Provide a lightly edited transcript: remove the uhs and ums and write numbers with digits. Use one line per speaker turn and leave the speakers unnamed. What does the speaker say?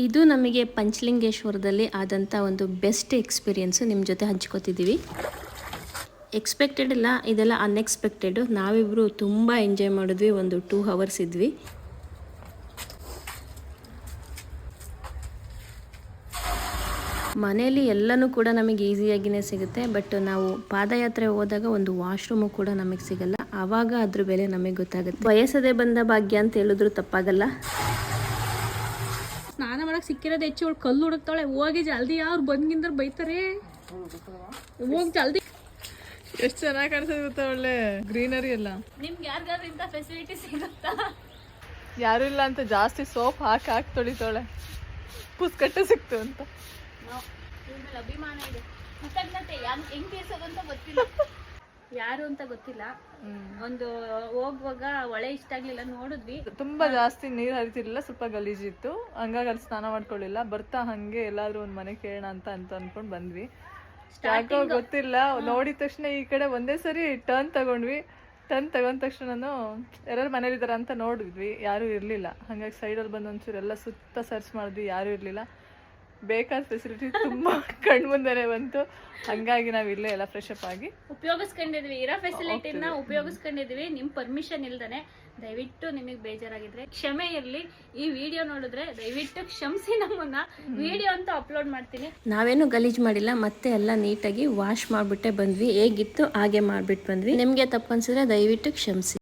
ಇದು ನಮಗೆ ಪಂಚಲಿಂಗೇಶ್ವರದಲ್ಲಿ ಆದಂಥ ಒಂದು ಬೆಸ್ಟ್ ಎಕ್ಸ್ಪೀರಿಯೆನ್ಸು ನಿಮ್ಮ ಜೊತೆ ಹಂಚ್ಕೋತಿದ್ದೀವಿ. ಎಕ್ಸ್ಪೆಕ್ಟೆಡ್ ಇಲ್ಲ, ಇದೆಲ್ಲ ಅನ್ಎಕ್ಸ್ಪೆಕ್ಟೆಡು. ನಾವಿಬ್ಬರು ತುಂಬ ಎಂಜಾಯ್ ಮಾಡಿದ್ವಿ. ಒಂದು 2 hours ಇದ್ವಿ. ಮನೆಯಲ್ಲಿ ಎಲ್ಲನೂ ಕೂಡ ನಮಗೆ ಈಸಿಯಾಗಿಯೇ ಸಿಗುತ್ತೆ. ಬಟ್ ನಾವು ಪಾದಯಾತ್ರೆ ಹೋದಾಗ ಒಂದು ವಾಶ್ರೂಮು ಕೂಡ ನಮಗೆ ಸಿಗಲ್ಲ. ಆವಾಗ ಅದ್ರ ಬೆಲೆ ನಮಗೆ ಗೊತ್ತಾಗುತ್ತೆ. ಬಯಸದೆ ಬಂದ ಭಾಗ್ಯ ಅಂತ ಹೇಳಿದ್ರು ತಪ್ಪಾಗಲ್ಲ.
ಸ್ನಾನ ಮಾಡಕ್ಕೆ ಸಿಕ್ಕಿರೋದು ಹೆಚ್ಚು. ಅವಳು ಕಲ್ಲು ಹುಡುಕ್ತಾಳೆ. ಹೋಗಿ ಜಲ್ದಿ, ಅವ್ರು ಬಂದ್ಗಿಂದ್ರೆ ಬೈತಾರೆ. ಹೋಗಿ ಜಲ್ದಿ.
ಎಷ್ಟು ಚೆನ್ನಾಗಿ ಕಾಣಿಸ್ತದೆ ಗೊತ್ತಾ, ಒಳ್ಳೆ ಗ್ರೀನರಿ ಎಲ್ಲ.
ನಿಮ್ಗೆ ಯಾರಿಗಾದ್ರೂ ಇಂಥ ಫೆಸಿಲಿಟಿ ಸಿಗುತ್ತಾ?
ಯಾರು ಇಲ್ಲ ಅಂತ ಜಾಸ್ತಿ ಸೋಪ್ ಹಾಕಿ ತೊಳಿತಾಳೆ. ಪುಸ್ಕಟ್ಟೆ ಸಿಕ್ತು ಅಂತ
ಅಭಿಮಾನ ಇದೆ, ಕೃತಜ್ಞತೆ. ಹೆಂಗ್ ತೀರ್ಸೋದು ಅಂತ ಗೊತ್ತಿಲ್ಲ, ಯಾರು ಅಂತ ಗೊತ್ತಿಲ್ಲ. ಒಂದು ಹೋಗುವಾಗ ಹೊಳೆ ಇಷ್ಟ ಆಗ್ಲಿಲ್ಲ, ನೋಡಿದ್ವಿ.
ತುಂಬಾ ಜಾಸ್ತಿ ನೀರ್ ಹರಿತಿರ್ಲಿಲ್ಲ, ಸ್ವಲ್ಪ ಗಲೀಜಿತ್ತು. ಹಂಗಾಗಿ ಅಲ್ಲಿ ಸ್ನಾನ ಮಾಡ್ಕೊಳ್ಳಿಲ್ಲ. ಬರ್ತಾ ಹಂಗೆ ಎಲ್ಲಾದ್ರೂ ಒಂದ್ ಮನೆ ಕೇಳೋಣ ಅಂತ ಅನ್ಕೊಂಡ್ ಬಂದ್ವಿ. ಯಾಕೋ ಗೊತ್ತಿಲ್ಲ, ನೋಡಿದ ತಕ್ಷಣ ಈ ಕಡೆ ಒಂದೇ ಸರಿ ಟರ್ನ್ ತಗೊಂಡ್ವಿ. ಟರ್ನ್ ತಗೊಂಡ ತಕ್ಷಣ ಯಾರು ಮನೇಲಿದಾರ ಅಂತ ನೋಡಿದ್ವಿ, ಯಾರು ಇರ್ಲಿಲ್ಲ. ಹಂಗಾಗಿ ಸೈಡಲ್ಲಿ ಬಂದು ಒಂಚೂರು ಎಲ್ಲ ಸುತ್ತ ಸರ್ಚ್ ಮಾಡಿದ್ವಿ, ಯಾರು ಇರ್ಲಿಲ್ಲ. ಬೇಕಾದ ಫೆಸಿಲಿಟಿ ತುಂಬಾ ಕಣ್ಮುಂದೆನೆ ಬಂತು. ಹಂಗಾಗಿ ನಾವ್ ಇಲ್ಲೇ ಎಲ್ಲ ಫ್ರೆಶ್ ಅಪ್ ಆಗಿ
ಉಪಯೋಗಿಸ್ಕೊಂಡಿದ್ವಿ. ಇರೋ ಫೆಸಿಲಿಟಿನ ಉಪಯೋಗಿಸ್ಕೊಂಡಿದ್ವಿ. ನಿಮ್ ಪರ್ಮಿಷನ್ ಇಲ್ದಾನೆ. ದಯವಿಟ್ಟು ನಿಮಗೆ ಬೇಜಾರಾಗಿದ್ರೆ ಕ್ಷಮೆ ಇರ್ಲಿ. ಈ ವಿಡಿಯೋ ನೋಡಿದ್ರೆ ದಯವಿಟ್ಟು ಕ್ಷಮಿಸಿ ನಮ್ಮನ್ನ. ವಿಡಿಯೋ ಅಂತ ಅಪ್ಲೋಡ್ ಮಾಡ್ತೀನಿ.
ನಾವೇನು ಗಲೀಜ್ ಮಾಡಿಲ್ಲ, ಮತ್ತೆ ಎಲ್ಲ ನೀಟಾಗಿ ವಾಶ್ ಮಾಡಿಬಿಟ್ಟೆ ಬಂದ್ವಿ. ಹೇಗಿತ್ತು ಹಾಗೆ ಮಾಡ್ಬಿಟ್ಟು ಬಂದ್ವಿ. ನಿಮಗೆ ತಪ್ಪು ಅನ್ಸಿದ್ರೆ ದಯವಿಟ್ಟು ಕ್ಷಮಿಸಿ.